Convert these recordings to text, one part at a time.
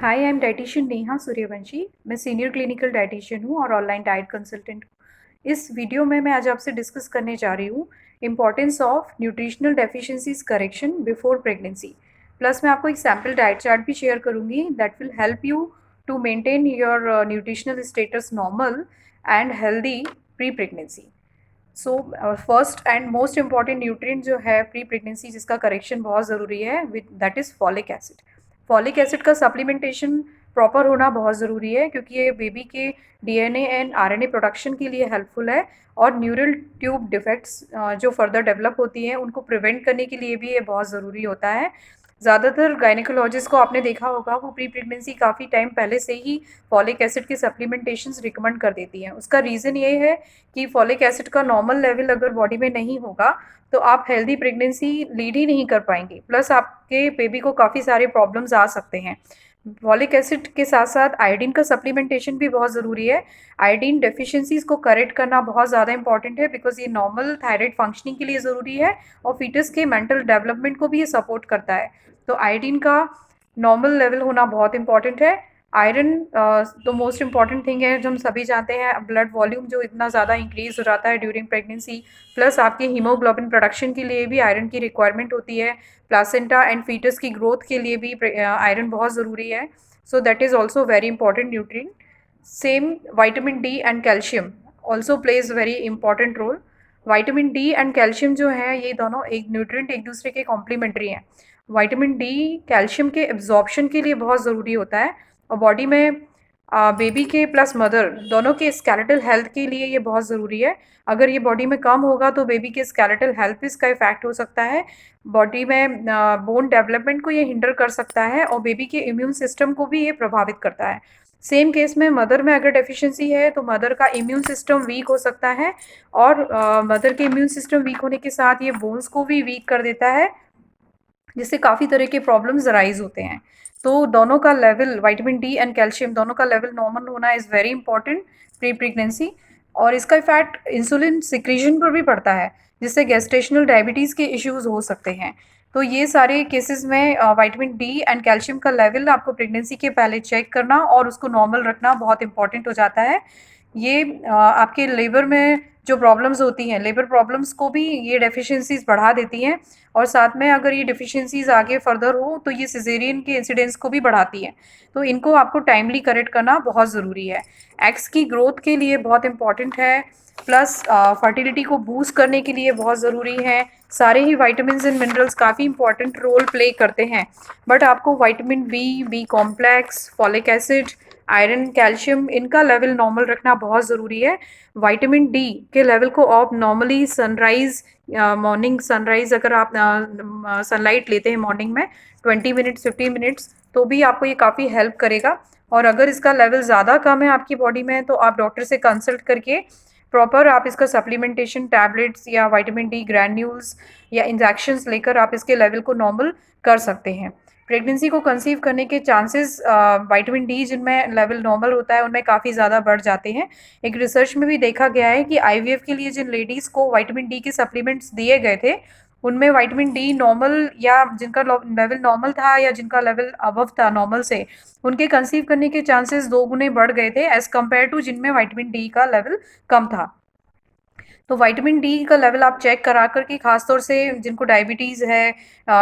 Hi, I am dietitian Neha Suryavanshi. मैं senior clinical dietitian हूँ और ऑनलाइन डाइट कंसल्टेंट हूँ। इस वीडियो में मैं आज आपसे डिस्कस करने जा रही हूँ importance of nutritional deficiencies correction before pregnancy. Plus मैं आपको एक सैम्पल डाइट चार्ट भी शेयर करूँगी that will help you to maintain your nutritional status normal and healthy pre pregnancy. So first and most important nutrient जो है pre pregnancy जिसका correction बहुत ज़रूरी है with that is folic acid. Folic acid का supplementation proper होना बहुत ज़रूरी है क्योंकि ये बेबी के डीएनए एंड आरएनए प्रोडक्शन के लिए हेल्पफुल है और न्यूरल ट्यूब डिफेक्ट्स जो फर्दर डेवलप होती हैं उनको प्रिवेंट करने के लिए भी ये बहुत ज़रूरी होता है। ज़्यादातर गायनिकोलॉजिस्ट को आपने देखा होगा वो प्री प्रेगनेंसी काफ़ी टाइम पहले से ही फॉलिक एसिड के सप्लीमेंटेशंस रिकमेंड कर देती हैं। उसका रीज़न ये है कि फॉलिक एसिड का नॉर्मल लेवल अगर बॉडी में नहीं होगा तो आप हेल्दी प्रेगनेंसी लीड ही नहीं कर पाएंगे, प्लस आपके बेबी को काफ़ी सारे प्रॉब्लम्स आ सकते हैं। फॉलिक एसिड के साथ साथ आयोडीन का सप्लीमेंटेशन भी बहुत ज़रूरी है। आयोडीन डेफिशिएंसीज को करेक्ट करना बहुत ज़्यादा इंपॉर्टेंट है बिकॉज ये नॉर्मल थायराइड फंक्शनिंग के लिए ज़रूरी है और फीटस के मेंटल डेवलपमेंट को भी ये सपोर्ट करता है। तो आयोडीन का नॉर्मल लेवल होना बहुत इंपॉर्टेंट है। आयरन तो मोस्ट इंपॉर्टेंट थिंग है जो हम सभी जानते हैं, ब्लड वॉल्यूम जो इतना ज़्यादा इंक्रीज हो जाता है ड्यूरिंग प्रेगनेंसी, प्लस आपके हीमोग्लोबिन प्रोडक्शन के लिए भी आयरन की रिक्वायरमेंट होती है। प्लासेंटा एंड फीटस की ग्रोथ के लिए भी आयरन बहुत ज़रूरी है। So that is also very important nutrient. Same vitamin D and calcium also plays very important role. Vitamin D and calcium जो है ये दोनों एक न्यूट्रिएंट एक दूसरे के कॉम्प्लीमेंट्री हैं। विटामिन डी कैल्शियम के एब्जॉर्प्शन के लिए बहुत ज़रूरी होता है और बॉडी में बेबी के प्लस मदर दोनों के स्केलेटल हेल्थ के लिए ये बहुत ज़रूरी है। अगर ये बॉडी में कम होगा तो बेबी के स्केलेटल हेल्थ पे इसका इफेक्ट हो सकता है। बॉडी में बोन डेवलपमेंट को ये हिंडर कर सकता है और बेबी के इम्यून सिस्टम को भी ये प्रभावित करता है। सेम केस में मदर में अगर डेफिशिएंसी है तो मदर का इम्यून सिस्टम वीक हो सकता है और मदर के इम्यून सिस्टम वीक होने के साथ ये बोन्स को भी वीक कर देता है जिससे काफ़ी तरह के प्रॉब्लम्स राइज होते हैं। तो दोनों का level vitamin D and calcium दोनों का लेवल नॉर्मल होना is very important pre pregnancy. और इसका इफेक्ट इंसुलिन सिक्रीशन पर भी पड़ता है जिससे गेस्टेशनल डायबिटीज़ के इश्यूज हो सकते हैं। तो ये सारे केसेस में विटामिन डी एंड कैल्शियम का लेवल आपको प्रेगनेंसी के पहले चेक करना और उसको नॉर्मल रखना बहुत इंपॉर्टेंट हो जाता है। ये आपके लेबर में जो प्रॉब्लम्स होती हैं, लेबर प्रॉब्लम्स को भी ये डेफिशिएंसीज बढ़ा देती हैं और साथ में अगर ये डेफिशिएंसीज आगे फर्दर हो तो ये सिजेरियन के इंसिडेंट्स को भी बढ़ाती हैं। तो इनको आपको टाइमली करेक्ट करना बहुत ज़रूरी है। एग्स की ग्रोथ के लिए बहुत इंपॉर्टेंट है, प्लस फर्टिलिटी को बूस्ट करने के लिए बहुत ज़रूरी है। सारे ही विटामिन्स एंड मिनरल्स काफ़ी इंपॉर्टेंट रोल प्ले करते हैं, बट आपको vitamin B, B complex, folic acid, iron, calcium इनका लेवल नॉर्मल रखना बहुत ज़रूरी है। विटामिन डी के लेवल को आप नॉर्मली सनराइज़ मॉर्निंग सनराइज़ अगर आप सनलाइट लेते हैं मॉर्निंग में 20 मिनट्स 15 मिनट्स तो भी आपको ये काफ़ी हेल्प करेगा। और अगर इसका लेवल ज़्यादा कम है आपकी बॉडी में तो आप डॉक्टर से कंसल्ट करके प्रॉपर आप इसका सप्लीमेंटेशन टैबलेट्स या विटामिन डी ग्रैन्यूल्स या इंजेक्शंस लेकर आप इसके लेवल को नॉर्मल कर सकते हैं। प्रेगनेंसी को कंसीव करने के चांसेस विटामिन डी जिनमें लेवल नॉर्मल होता है उनमें काफ़ी ज़्यादा बढ़ जाते हैं। एक रिसर्च में भी देखा गया है कि आईवीएफ के लिए जिन लेडीज़ को विटामिन डी के सप्लीमेंट्स दिए गए थे उनमें विटामिन डी नॉर्मल या जिनका लेवल नॉर्मल था या जिनका लेवल अबव था नॉर्मल से, उनके कंसीव करने के चांसेस 2 गुने बढ़ गए थे एज़ कम्पेयर टू जिनमें विटामिन डी का लेवल कम था। तो विटामिन डी का लेवल आप चेक करा करके, खासतौर से जिनको डायबिटीज़ है,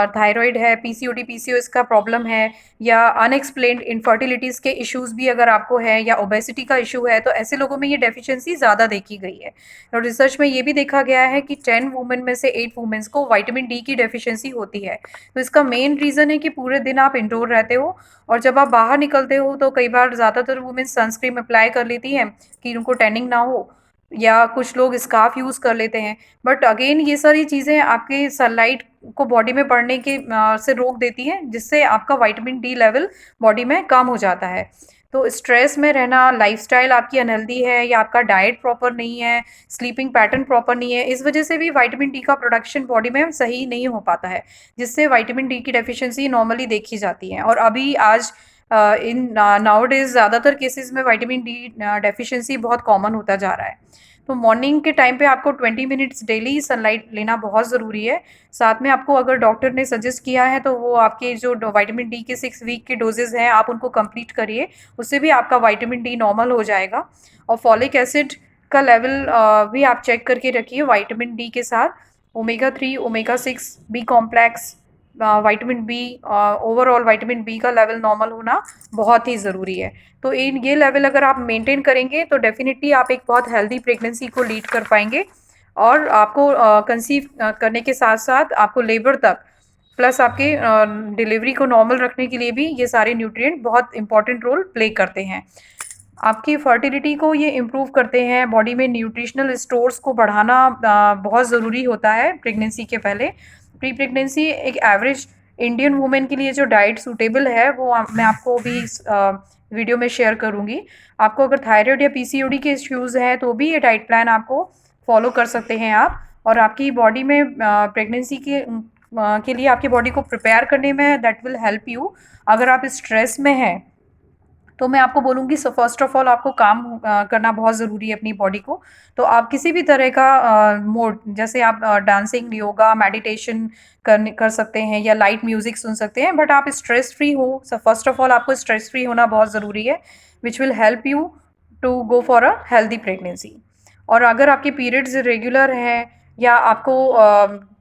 थायराइड है, पीसीओडी पीसीओएस का प्रॉब्लम है या अनएक्सप्लेन्ड इनफर्टिलिटीज़ के इश्यूज़ भी अगर आपको है या ओबेसिटी का इशू है तो ऐसे लोगों में ये डेफिशिएंसी ज़्यादा देखी गई है। और रिसर्च में ये भी देखा गया है कि 10 वुमेन में से 8 वुमेन्स को विटामिन डी की डेफिशिएंसी होती है। तो इसका मेन रीज़न है कि पूरे दिन आप इंडोर रहते हो और जब आप बाहर निकलते हो तो कई बार ज़्यादातर वुमेन सनस्क्रीन अप्लाई कर लेती हैं कि उनको टैनिंग ना हो, या कुछ लोग स्कार्फ यूज़ कर लेते हैं। बट अगेन ये सारी चीज़ें आपके सनलाइट को बॉडी में पड़ने के से रोक देती हैं जिससे आपका विटामिन डी लेवल बॉडी में कम हो जाता है। तो स्ट्रेस में रहना, लाइफस्टाइल आपकी अनहेल्दी है या आपका डाइट प्रॉपर नहीं है, स्लीपिंग पैटर्न प्रॉपर नहीं है, इस वजह से भी विटामिन डी का प्रोडक्शन बॉडी में सही नहीं हो पाता है जिससे विटामिन डी की डेफिशिएंसी नॉर्मली देखी जाती है। और अभी आज इन नाउ डेज ज़्यादातर केसेस में विटामिन डी डेफिशिएंसी बहुत कॉमन होता जा रहा है। तो मॉर्निंग के टाइम पे आपको 20 मिनट्स डेली सनलाइट लेना बहुत ज़रूरी है। साथ में आपको अगर डॉक्टर ने सजेस्ट किया है तो वो आपके जो विटामिन डी के 6 वीक के डोजेज़ हैं आप उनको कंप्लीट करिए, उससे भी आपका विटामिन डी नॉर्मल हो जाएगा। और फॉलिक एसिड का लेवल भी आप चेक करके रखिए विटामिन डी के साथ। Omega 3, omega 6, B complex, vitamin B, overall vitamin B का लेवल नॉर्मल होना बहुत ही ज़रूरी है। तो इन ये लेवल अगर आप मेंटेन करेंगे तो डेफिनेटली आप एक बहुत हेल्दी प्रेगनेंसी को लीड कर पाएंगे, और आपको कंसीव करने के साथ साथ आपको लेबर तक प्लस आपके डिलीवरी को नॉर्मल रखने के लिए भी ये सारे न्यूट्रिएंट बहुत इंपॉर्टेंट रोल प्ले करते हैं। आपकी फर्टिलिटी को ये इम्प्रूव करते हैं, बॉडी में न्यूट्रिशनल स्टोर्स को बढ़ाना बहुत ज़रूरी होता है प्रेगनेंसी के पहले। प्री प्रेगनेंसी एक एवरेज इंडियन वुमेन के लिए जो डाइट सूटेबल है वो मैं आपको भी इस वीडियो में शेयर करूँगी। आपको अगर थायराइड या पीसीओडी के इश्यूज़ हैं तो भी ये डाइट प्लान आपको फॉलो कर सकते हैं आप, और आपकी बॉडी में प्रेगनेंसी के लिए आपकी बॉडी को प्रिपेयर करने में दैट विल हेल्प यू। अगर आप स्ट्रेस में हैं तो मैं आपको बोलूँगी फर्स्ट ऑफ ऑल आपको काम करना बहुत ज़रूरी है अपनी बॉडी को। तो आप किसी भी तरह का मोड, जैसे आप डांसिंग, योगा, मेडिटेशन कर सकते हैं या लाइट म्यूज़िक सुन सकते हैं, बट आप स्ट्रेस फ्री हो। सो फर्स्ट ऑफ ऑल आपको स्ट्रेस फ्री होना बहुत ज़रूरी है, which will help you to go for a healthy pregnancy. और अगर आपके पीरियड्स इरेगुलर हैं या आपको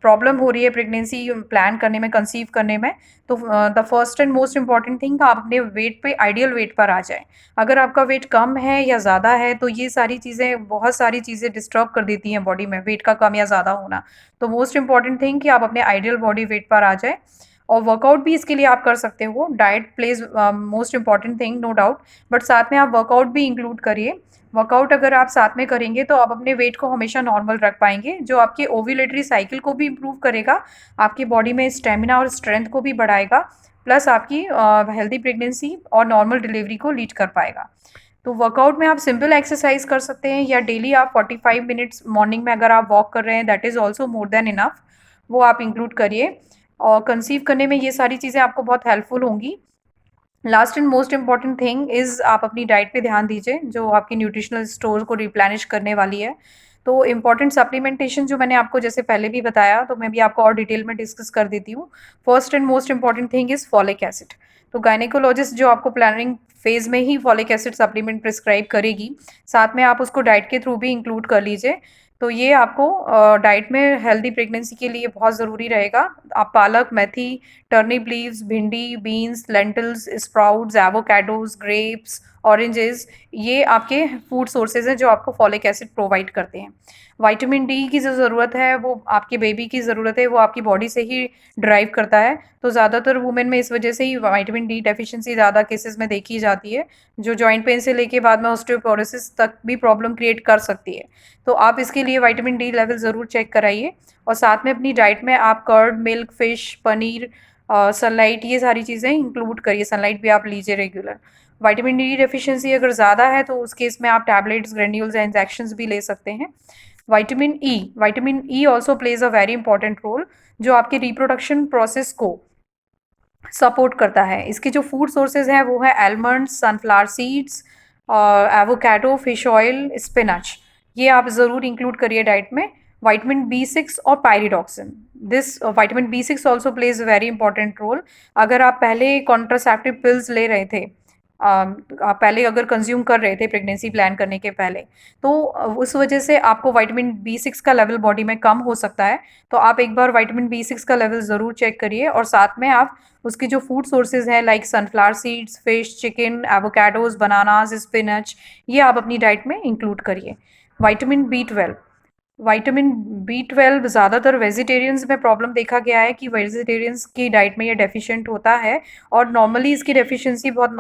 प्रॉब्लम हो रही है प्रेगनेंसी प्लान करने में, कंसीव करने में, तो the first and most important thing आप अपने वेट पे, आइडियल वेट पर आ जाएं। अगर आपका वेट कम है या ज़्यादा है तो ये सारी चीज़ें, बहुत सारी चीज़ें डिस्टर्ब कर देती हैं बॉडी में, वेट का कम या ज़्यादा होना। तो मोस्ट इम्पॉर्टेंट थिंग कि आप अपने आइडियल बॉडी वेट पर आ जाए। और वर्कआउट भी इसके लिए आप कर सकते हो। Diet plays most important thing, no doubt, but साथ में आप वर्कआउट भी इंक्लूड करिए। वर्कआउट अगर आप साथ में करेंगे तो आप अपने वेट को हमेशा नॉर्मल रख पाएंगे, जो आपके ओव्यूलेटरी साइकिल को भी इम्प्रूव करेगा, आपकी बॉडी में स्टेमिना और स्ट्रेंथ को भी बढ़ाएगा, प्लस आपकी हेल्दी प्रेगनेंसी और नॉर्मल डिलीवरी को लीड कर पाएगा। तो वर्कआउट में आप सिंपल एक्सरसाइज कर सकते हैं, या डेली आप 45 मिनट्स मॉर्निंग में अगर आप वॉक कर रहे हैं, that is also more than enough, वो आप इंक्लूड करिए। और कंसीव करने में ये सारी चीज़ें आपको बहुत हेल्पफुल होंगी। Last and most important thing is आप अपनी डाइट पे ध्यान दीजिए, जो आपकी न्यूट्रिशनल स्टोर को रिप्लेनिश करने वाली है। तो इम्पॉर्टेंट सप्लीमेंटेशन जो मैंने आपको जैसे पहले भी बताया, तो मैं भी आपको और डिटेल में डिस्कस कर देती हूँ। First and most important thing is folic acid. तो गायनेकोलॉजिस्ट जो आपको प्लानिंग फेज़ में ही फॉलिक एसिड सप्लीमेंट प्रिस्क्राइब करेगी, साथ में आप उसको डाइट के थ्रू भी इंक्लूड कर लीजिए। तो ये आपको डाइट में हेल्दी प्रेगनेंसी के लिए बहुत ज़रूरी रहेगा। आप पालक, मेथी, टर्निप लीव्स, भिंडी, beans, lentils, sprouts, avocados, grapes, oranges, ये आपके फूड सोर्सेज हैं जो आपको फॉलिक एसिड प्रोवाइड करते हैं। विटामिन डी की जो ज़रूरत है वो आपके बेबी की ज़रूरत है, वो आपकी बॉडी से ही ड्राइव करता है। तो ज़्यादातर वुमेन में इस वजह से ही विटामिन डी डेफिशिएंसी ज़्यादा केसेस में देखी जाती है, जो जॉइंट पेन से लेके बाद में ऑस्टियोपोरोसिस तक भी प्रॉब्लम क्रिएट कर सकती है। तो आप इसके लिए विटामिन डी लेवल ज़रूर चेक कराइए। और साथ में अपनी डाइट में आप curd, milk, fish, paneer, sunlight, ये सारी चीज़ें इंक्लूड करिए। सनलाइट भी आप लीजिए रेगुलर। विटामिन डी डेफिशिएंसी अगर ज़्यादा है तो उस केस में आप टैबलेट्स, ग्रेन्यूल्स या इंजेक्शंस भी ले सकते हैं। Vitamin E also plays a very important role, जो आपके रिप्रोडक्शन प्रोसेस को सपोर्ट करता है। इसके जो फूड सोर्सेज हैं वो है almonds, sunflower seeds, avocado, fish oil, spinach, ये आप ज़रूर इंक्लूड करिए डाइट में। विटामिन बी 6 और pyridoxine, this vitamin B 6 also plays very important role. अगर आप पहले कॉन्ट्रासेप्टिव पिल्स ले रहे थे, आप पहले अगर कंज्यूम कर रहे थे प्रेगनेंसी प्लान करने के पहले, तो उस वजह से आपको विटामिन बी 6 का लेवल बॉडी में कम हो सकता है। तो आप एक बार विटामिन बी 6 का लेवल ज़रूर चेक करिए, और साथ में आप उसकी जो फूड सोर्सेज हैं like sunflower seeds, fish, chicken, avocados, bananas, spinach, ये आप अपनी डाइट में इंक्लूड करिए। विटामिन बी 12 ज़्यादातर वेजिटेरियंस में प्रॉब्लम देखा गया है कि वेजिटेरियंस की डाइट में ये डेफिशिएंट होता है, और नॉर्मली इसकी डेफिशिएंसी बहुत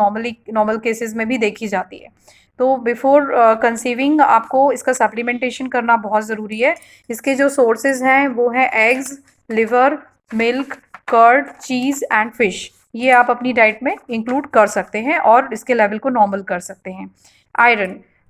नॉर्मल केसेस में भी देखी जाती है। तो बिफोर कंसीविंग आपको इसका सप्लीमेंटेशन करना बहुत ज़रूरी है। इसके जो सोर्सेज हैं वो हैं eggs, liver, milk, curd, cheese and fish, ये आप अपनी डाइट में इंक्लूड कर सकते हैं और इसके लेवल को नॉर्मल कर सकते हैं।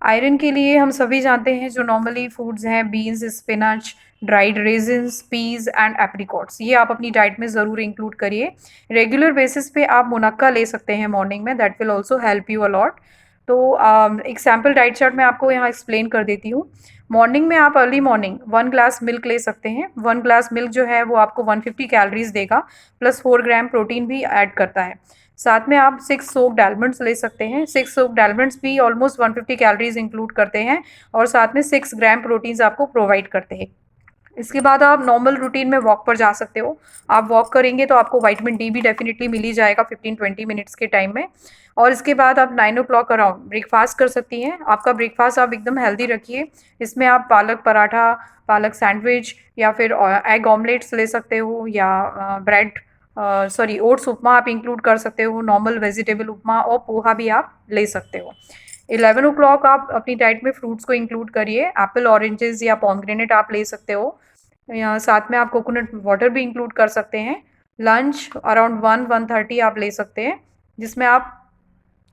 आयरन के लिए हम सभी जानते हैं जो नॉर्मली फूड्स हैं, beans, spinach, dried raisins, peas and apricots, ये आप अपनी डाइट में ज़रूर इंक्लूड करिए। रेगुलर बेसिस पे आप मुनक्का ले सकते हैं मॉर्निंग में, that will also help you a lot. तो एक सैम्पल डाइट चार्ट मैं आपको यहाँ एक्सप्लेन कर देती हूँ। मॉर्निंग में आप अर्ली मॉर्निंग 1 ग्लास मिल्क ले सकते हैं। 1 ग्लास मिल्क जो है वो आपको 150 कैलोरीज देगा, प्लस 4 ग्राम प्रोटीन भी ऐड करता है। साथ में आप 6 सोक्ड आलमंड्स ले सकते हैं। 6 सोक्ड आलमंड्स भी ऑलमोस्ट 150 कैलोरीज इंक्लूड करते हैं और साथ में 6 ग्राम प्रोटीन्स आपको प्रोवाइड करते हैं। इसके बाद आप नॉर्मल रूटीन में वॉक पर जा सकते हो। आप वॉक करेंगे तो आपको विटामिन डी भी डेफिनेटली मिल ही जाएगा 15-20 मिनट्स के टाइम में। और इसके बाद आप 9 ओ क्लॉक अराउंड ब्रेकफास्ट कर सकती हैं। आपका ब्रेकफास्ट आप एकदम हेल्दी रखिए। इसमें आप पालक पराठा, पालक सैंडविच या फिर एग ऑमलेट्स ले सकते हो, या ब्रेड सॉरी ओट्स उपमा आप इंक्लूड कर सकते हो, नॉर्मल वेजिटेबल उपमा और पोहा भी आप ले सकते हो। 11 ओ क्लॉक आप अपनी डाइट में फ्रूट्स को इंक्लूड करिए। एप्पल, ऑरेंजेस या पॉमग्रेनेट आप ले सकते हो, या साथ में आप कोकोनट वाटर भी इंक्लूड कर सकते हैं। लंच अराउंड 1-1:30 आप ले सकते हैं, जिसमें आप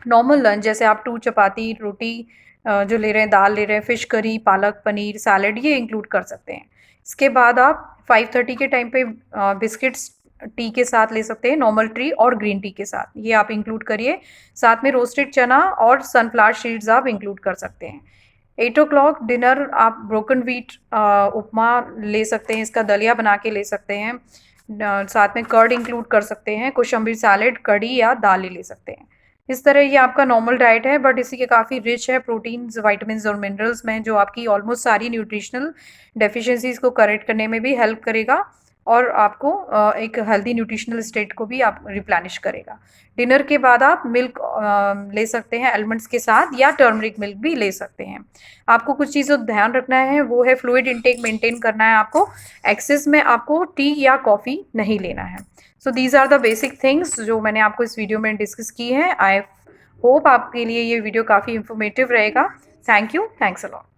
नॉर्मल लंच जैसे आप 2 चपाती, रोटी जो ले रहे हैं, दाल ले रहे हैं, fish curry, palak paneer, salad, ये इंक्लूड कर सकते हैं। इसके बाद आप 5:30 के टाइम पे बिस्किट्स टी के साथ ले सकते हैं, नॉर्मल टी और ग्रीन टी के साथ, ये आप इंक्लूड करिए। साथ में रोस्टेड चना और सनफ्लावर सीड्स आप इंक्लूड कर सकते हैं। 8 ओ क्लॉक डिनर आप ब्रोकन व्हीट उपमा ले सकते हैं, इसका दलिया बना के ले सकते हैं। साथ में कर्ड इंक्लूड कर सकते हैं, कोशिम्बीर सैलेड, कढ़ी या दाल ही ले सकते हैं। इस तरह ये आपका नॉर्मल डाइट है, बट इसी के काफ़ी रिच है प्रोटीन्स, विटामिन्स और मिनरल्स में, जो आपकी ऑलमोस्ट सारी न्यूट्रिशनल डेफिशिएंसीज को करेक्ट करने में भी हेल्प करेगा और आपको एक हेल्दी न्यूट्रिशनल स्टेट को भी आप रिप्लेनिश करेगा। डिनर के बाद आप मिल्क ले सकते हैं आलमंड्स के साथ, या टर्मरिक मिल्क भी ले सकते हैं। आपको कुछ चीज़ों ध्यान रखना है, वो है फ्लूइड इंटेक मेंटेन करना है आपको। एक्सेस में आपको टी या कॉफ़ी नहीं लेना है। So these are the basic things जो मैंने आपको इस वीडियो में डिस्कस की हैं। आई होप आपके लिए ये वीडियो काफ़ी इंफॉर्मेटिव रहेगा। Thank you, thanks a lot.